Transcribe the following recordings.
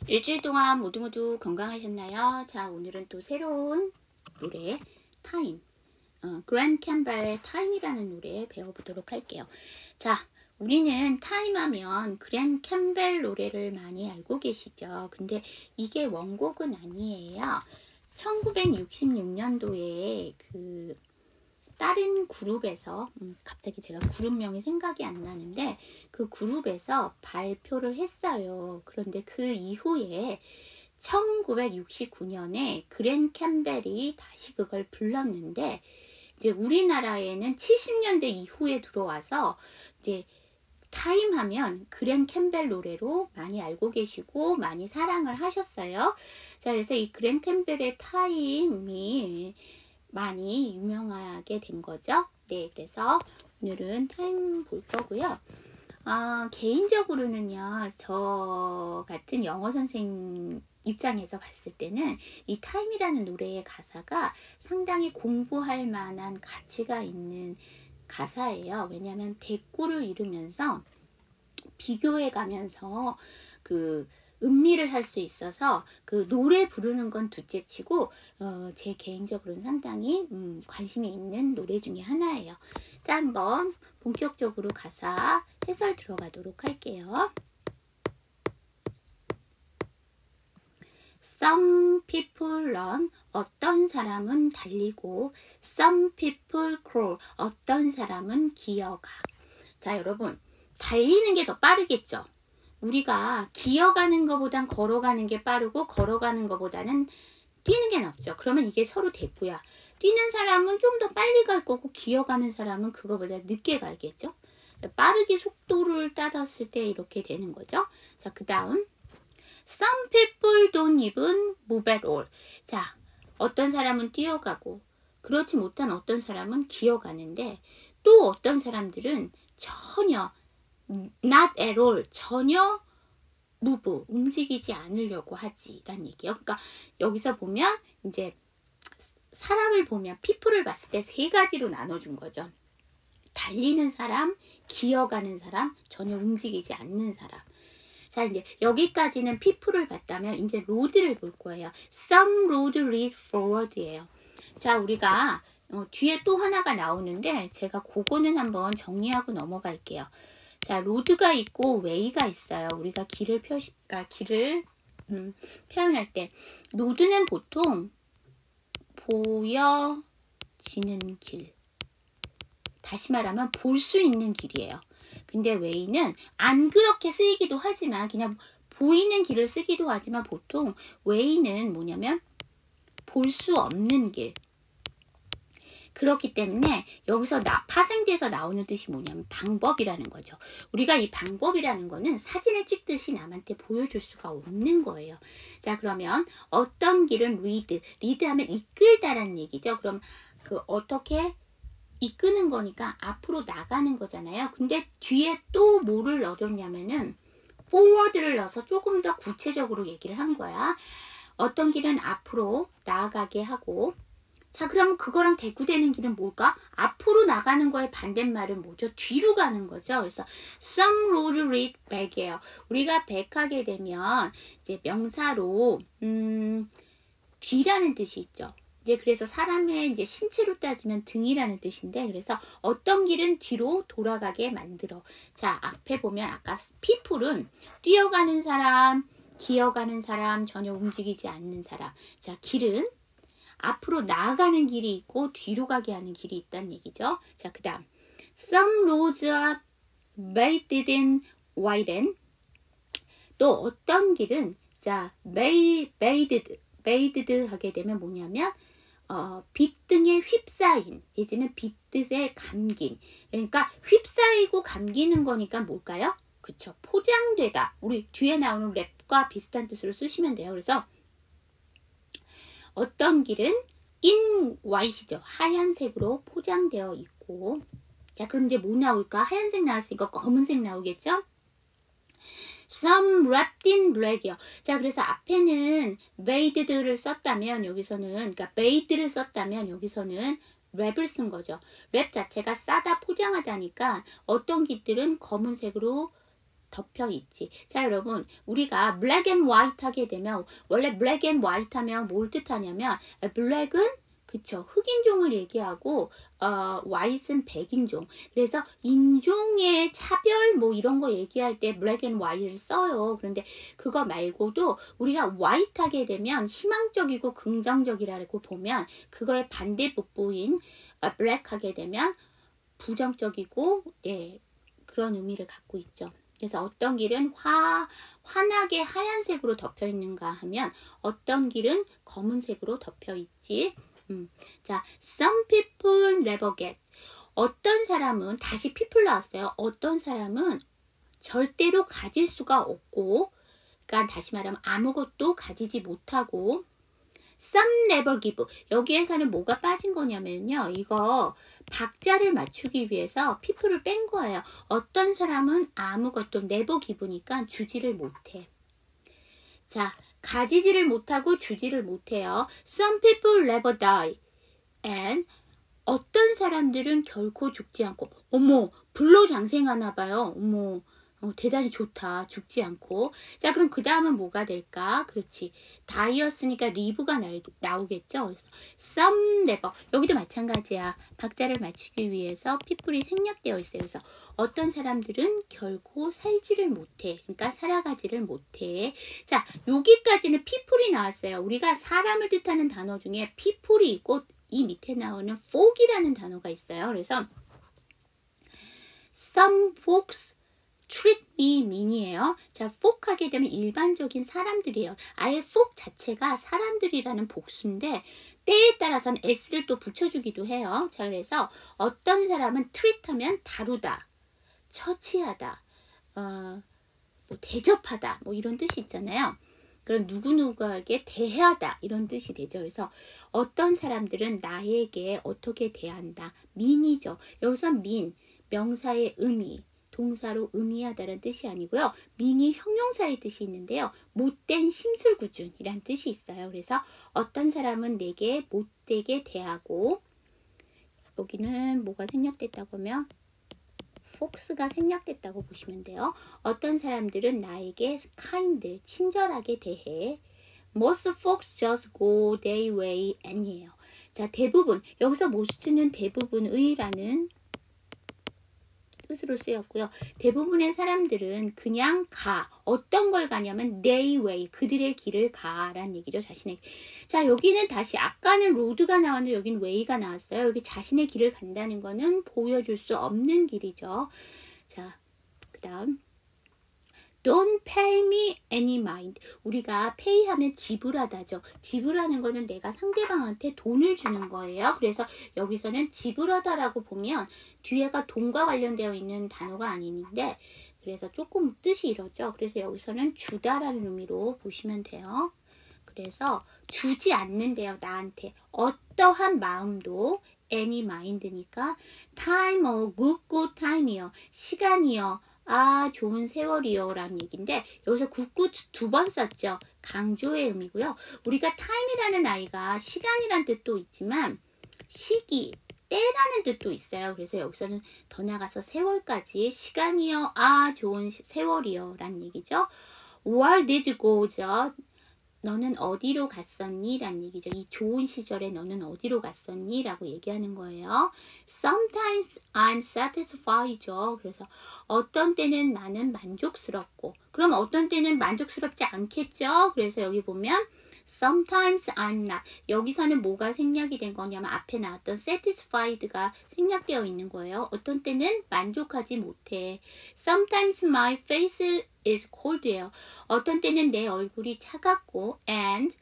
일주일 동안 모두 건강하셨나요? 자, 오늘은 또 새로운 노래 타임, 그랜 캠벨의 타임이라는 노래 배워보도록 할게요. 자, 우리는 타임 하면 그랜 캠벨 노래를 많이 알고 계시죠? 근데 이게 원곡은 아니에요. 1966년도에 그 다른 그룹에서 갑자기 제가 그룹명이 생각이 안 나는데 그 그룹에서 발표를 했어요. 그런데 그 이후에 1969년에 그랜 캠벨이 다시 그걸 불렀는데 이제 우리나라에는 70년대 이후에 들어와서 이제 타임 하면 그랜 캠벨 노래로 많이 알고 계시고 많이 사랑을 하셨어요. 자, 그래서 이 그랜 캠벨의 타임이 많이 유명하게 된 거죠. 네, 그래서 오늘은 타임 볼 거고요. 개인적으로는요, 저 같은 영어 선생 입장에서 봤을 때는 이 타임이라는 노래의 가사가 상당히 공부할 만한 가치가 있는 가사예요. 왜냐하면 대꾸를 이루면서 비교해 가면서 그 음미를 할 수 있어서 그 노래 부르는 건 둘째치고 제 개인적으로는 상당히 관심이 있는 노래 중에 하나예요. 자, 한번 본격적으로 가사 해설 들어가도록 할게요. Some people run, 어떤 사람은 달리고 Some people crawl, 어떤 사람은 기어가. 자, 여러분, 달리는 게 더 빠르겠죠? 우리가 기어가는 것보단 걸어가는 게 빠르고 걸어가는 것보다는 뛰는 게 낫죠. 그러면 이게 서로 대꾸야. 뛰는 사람은 좀 더 빨리 갈 거고 기어가는 사람은 그거보다 늦게 가겠죠. 빠르게 속도를 따랐을 때 이렇게 되는 거죠. 자, 그 다음 Some people don't even move at all. 자, 어떤 사람은 뛰어가고 그렇지 못한 어떤 사람은 기어가는데 또 어떤 사람들은 전혀 not at all, 전혀 move, 움직이지 않으려고 하지라는 얘기예요. 그러니까 여기서 보면 이제 사람을 보면 people을 봤을 때 세 가지로 나눠준 거죠. 달리는 사람, 기어가는 사람, 전혀 움직이지 않는 사람. 자, 이제 여기까지는 people을 봤다면 이제 road를 볼 거예요. Some road lead forward예요. 자, 우리가 뒤에 또 하나가 나오는데 제가 그거는 한번 정리하고 넘어갈게요. 자, 로드가 있고 웨이가 있어요. 우리가 길을 표현할 때 로드는 보통 보여지는 길, 다시 말하면 볼 수 있는 길이에요. 근데 웨이는 안 그렇게 쓰이기도 하지만 그냥 보이는 길을 쓰기도 하지만 보통 웨이는 뭐냐면 볼 수 없는 길. 그렇기 때문에 여기서 파생돼서 나오는 뜻이 뭐냐면 방법이라는 거죠. 우리가 이 방법이라는 거는 사진을 찍듯이 남한테 보여줄 수가 없는 거예요. 자, 그러면 어떤 길은 리드 하면 이끌다라는 얘기죠. 그럼 그 어떻게 이끄는 거니까 앞으로 나가는 거잖아요. 근데 뒤에 또 뭐를 넣어줬냐면은 forward를 넣어서 조금 더 구체적으로 얘기를 한 거야. 어떤 길은 앞으로 나아가게 하고, 자, 그럼 그거랑 대꾸되는 길은 뭘까? 앞으로 나가는 거의 반대말은 뭐죠? 뒤로 가는 거죠. 그래서 some road lead back이에요. 우리가 back하게 되면 이제 명사로 뒤라는 뜻이 있죠. 이제 그래서 사람의 이제 신체로 따지면 등이라는 뜻인데, 그래서 어떤 길은 뒤로 돌아가게 만들어. 자, 앞에 보면 아까 people은 뛰어가는 사람, 기어가는 사람, 전혀 움직이지 않는 사람. 자, 길은 앞으로 나아가는 길이 있고 뒤로 가게 하는 길이 있다는 얘기죠. 자, 그 다음 Some roads are bathed in white. 또 어떤 길은 자 bathed 하게 되면 뭐냐면 빛등에 휩싸인 내지는 빛뜻에 감긴. 그러니까 휩싸이고 감기는 거니까 뭘까요? 그쵸, 포장되다. 우리 뒤에 나오는 랩과 비슷한 뜻으로 쓰시면 돼요. 그래서 어떤 길은 in white이죠. 하얀색으로 포장되어 있고. 자, 그럼 이제 뭐 나올까? 하얀색 나왔으니까 검은색 나오겠죠? Some wrapped in black이요. 자, 그래서 앞에는 made를 썼다면 여기서는, 그러니까 made를 썼다면 여기서는 랩을 쓴 거죠. 랩 자체가 싸다, 포장하다니까 어떤 길들은 검은색으로 덮여 있지. 자, 여러분, 우리가 black and white 하게 되면 원래 black and white 하면 뭘 뜻하냐면 black은 그쵸, 흑인종을 얘기하고 white은 백인종. 그래서 인종의 차별 뭐 이런 거 얘기할 때 black and white를 써요. 그런데 그거 말고도 우리가 white 하게 되면 희망적이고 긍정적이라고 보면 그거의 반대북부인 black 하게 되면 부정적이고 예, 그런 의미를 갖고 있죠. 그래서 어떤 길은 환하게 하얀색으로 덮여 있는가 하면 어떤 길은 검은색으로 덮여 있지. 자, some people never get. 어떤 사람은 다시 people 나왔어요. 어떤 사람은 절대로 가질 수가 없고, 그러니까 다시 말하면 아무것도 가지지 못하고, some never give. 여기에서는 뭐가 빠진 거냐면요. 이거 박자를 맞추기 위해서 people을 뺀 거예요. 어떤 사람은 아무것도 never give니까 주지를 못해. 자, 가지지를 못하고 주지를 못해요. Some people never die. And 어떤 사람들은 결코 죽지 않고. 어머, 불로장생하나 봐요. 어머, 대단히 좋다. 죽지 않고. 자, 그럼 그 다음은 뭐가 될까? 그렇지. die였으니까 live가 나오겠죠. 그래서 some never. 여기도 마찬가지야. 박자를 맞추기 위해서 people이 생략되어 있어요. 그래서 어떤 사람들은 결코 살지를 못해. 그러니까 살아가지를 못해. 자, 여기까지는 people이 나왔어요. 우리가 사람을 뜻하는 단어 중에 people이 있고 이 밑에 나오는 folk이라는 단어가 있어요. 그래서 some folks treat me mean이에요. 자, folk 하게 되면 일반적인 사람들이에요. 아예 folk 자체가 사람들이라는 복수인데 때에 따라서는 s를 또 붙여주기도 해요. 자, 그래서 어떤 사람은 treat 하면 다루다, 처치하다, 뭐 대접하다, 뭐 이런 뜻이 있잖아요. 그런 누구누구에게 대하다 이런 뜻이 되죠. 그래서 어떤 사람들은 나에게 어떻게 대한다. mean이죠. 여기서 mean, 명사의 의미, 동사로 의미하다라는 뜻이 아니고요. mean이 형용사의 뜻이 있는데요. 못된 심술구준이란 뜻이 있어요. 그래서 어떤 사람은 내게 못되게 대하고 여기는 뭐가 생략됐다고 하면 folks가 생략됐다고 보시면 돼요. 어떤 사람들은 나에게 kind, 친절하게 대해. Most folks just go their way and이에요. 자, 대부분, 여기서 most는 대부분의라는 뜻으로 쓰였고요. 대부분의 사람들은 그냥 가. 어떤 걸 가냐면 their way, 그들의 길을 가라는 얘기죠. 자신의. 자, 여기는 다시 아까는 road가 나왔는데 여기는 way가 나왔어요. 여기 자신의 길을 간다는 거는 보여줄 수 없는 길이죠. 자, 그 다음 Don't pay me any mind. 우리가 pay 하면 지불하다죠. 지불하는 거는 내가 상대방한테 돈을 주는 거예요. 그래서 여기서는 지불하다라고 보면 뒤에가 돈과 관련되어 있는 단어가 아닌데 그래서 조금 뜻이 이러죠. 그래서 여기서는 주다라는 의미로 보시면 돼요. 그래서 주지 않는데요. 나한테. 어떠한 마음도 any mind니까 time, good time이요. 시간이요. 아, 좋은 세월이요 라는 얘기인데 여기서 굿굿 두 번 썼죠. 강조의 의미고요. 우리가 time이라는 아이가 시간이란 뜻도 있지만 시기, 때라는 뜻도 있어요. 그래서 여기서는 더 나가서 세월까지 시간이요. 아, 좋은 세월이요 라는 얘기죠. Where did you go죠. 너는 어디로 갔었니? 라는 얘기죠. 이 좋은 시절에 너는 어디로 갔었니? 라고 얘기하는 거예요. Sometimes I'm satisfied죠. 그래서 어떤 때는 나는 만족스럽고 그럼 어떤 때는 만족스럽지 않겠죠? 그래서 여기 보면 Sometimes I'm not. 여기서는 뭐가 생략이 된 거냐면 앞에 나왔던 satisfied가 생략되어 있는 거예요. 어떤 때는 만족하지 못해. Sometimes my face is cold예요. 어떤 때는 내 얼굴이 차갑고 and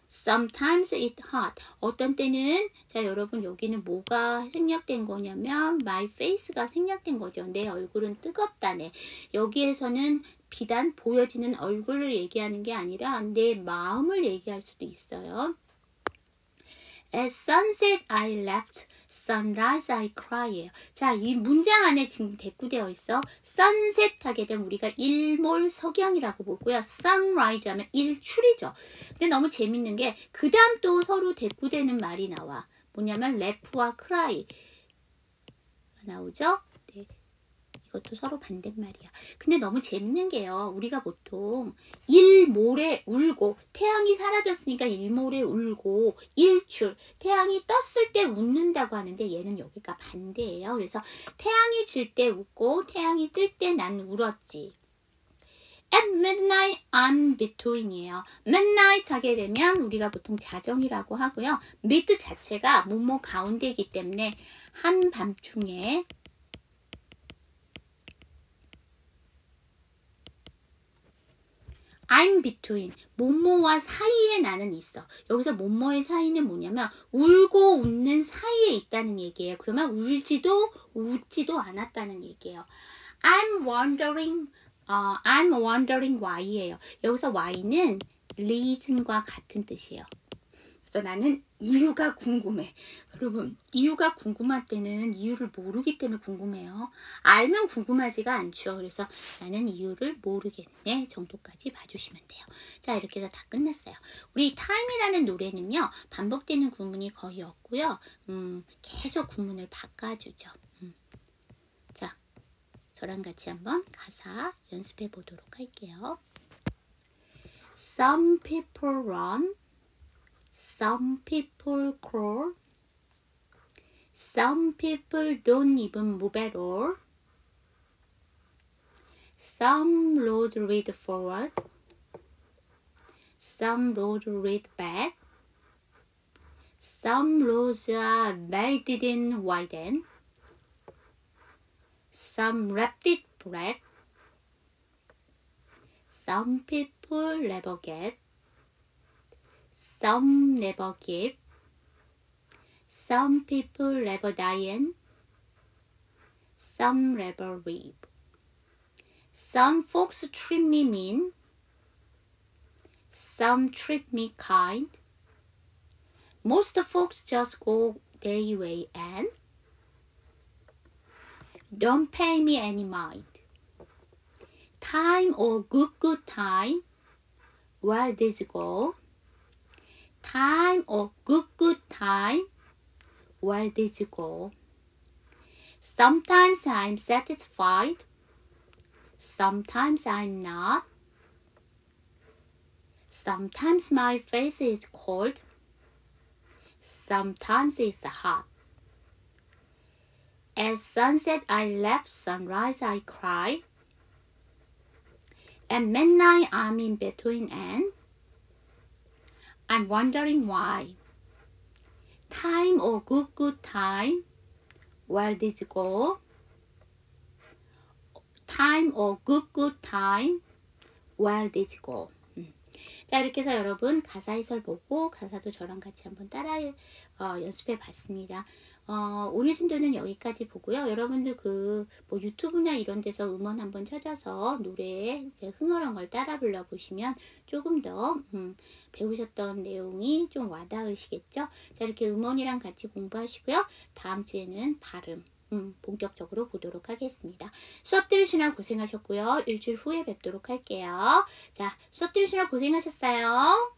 sometimes it hot. 어떤 때는 자 여러분 여기는 뭐가 생략된 거냐면 my face가 생략된 거죠. 내 얼굴은 뜨겁다네. 여기에서는 비단 보여지는 얼굴을 얘기하는 게 아니라 내 마음을 얘기할 수도 있어요. At sunset I left, sunrise I cry예요. 자, 이 문장 안에 지금 대꾸되어 있어. sunset 하게 되면 우리가 일몰석양이라고 보고요. sunrise 하면 일출이죠. 근데 너무 재밌는 게 그 다음 또 서로 대꾸되는 말이 나와. 뭐냐면 laugh와 cry 나오죠. 네. 이것도 서로 반대말이야. 근데 너무 재밌는 게요. 우리가 보통 일모레 울고 태양이 사라졌으니까 일모레 울고 일출 태양이 떴을 때 웃는다고 하는데 얘는 여기가 반대예요. 그래서 태양이 질 때 웃고 태양이 뜰 때 난 울었지. At midnight I'm between이에요. midnight 하게 되면 우리가 보통 자정이라고 하고요. mid 자체가 뭐뭐 가운데이기 때문에 한밤중에 I'm between 뭐뭐와 사이에 나는 있어. 여기서 뭐뭐의 사이는 뭐냐면 울고 웃는 사이에 있다는 얘기예요. 그러면 울지도 웃지도 않았다는 얘기예요. I'm wondering why예요. 여기서 why는 reason과 같은 뜻이에요. 그래서 나는 이유가 궁금해. 여러분, 이유가 궁금할 때는 이유를 모르기 때문에 궁금해요. 알면 궁금하지가 않죠. 그래서 나는 이유를 모르겠네 정도까지 봐주시면 돼요. 자, 이렇게 해서 다 끝났어요. 우리 time이라는 노래는요. 반복되는 구문이 거의 없고요. 계속 구문을 바꿔주죠. 자, 저랑 같이 한번 가사 연습해 보도록 할게요. Some people run. Some people crawl. Some people don't even move at all. Some roads lead forward. Some roads lead back. Some roads are made in widen. Some rapid break. Some people never get. Some never give. Some people never die. Some never live. Some folks treat me mean. Some treat me kind. Most folks just go their way and don't pay me any mind. Time or good time. Where did you go? Time or good time. Where did you go? Sometimes I'm satisfied. Sometimes I'm not. Sometimes my face is cold. Sometimes it's hot. At sunset I laugh, sunrise I cry. At midnight I'm in between and I'm wondering why. Time or good time. Where did you go? Time or good time. Where did you go? 자, 이렇게 해서 여러분 가사 해설 보고 가사도 저랑 같이 한번 따라 연습해 봤습니다. 오늘 진도는 여기까지 보고요. 여러분들 뭐 유튜브나 이런 데서 음원 한번 찾아서 노래 흥얼한 걸 따라 불러보시면 조금 더 배우셨던 내용이 좀 와닿으시겠죠? 자, 이렇게 음원이랑 같이 공부하시고요. 다음 주에는 발음 본격적으로 보도록 하겠습니다. 수업 들으시느라 고생하셨고요. 일주일 후에 뵙도록 할게요. 자, 수업 들으시느라 고생하셨어요.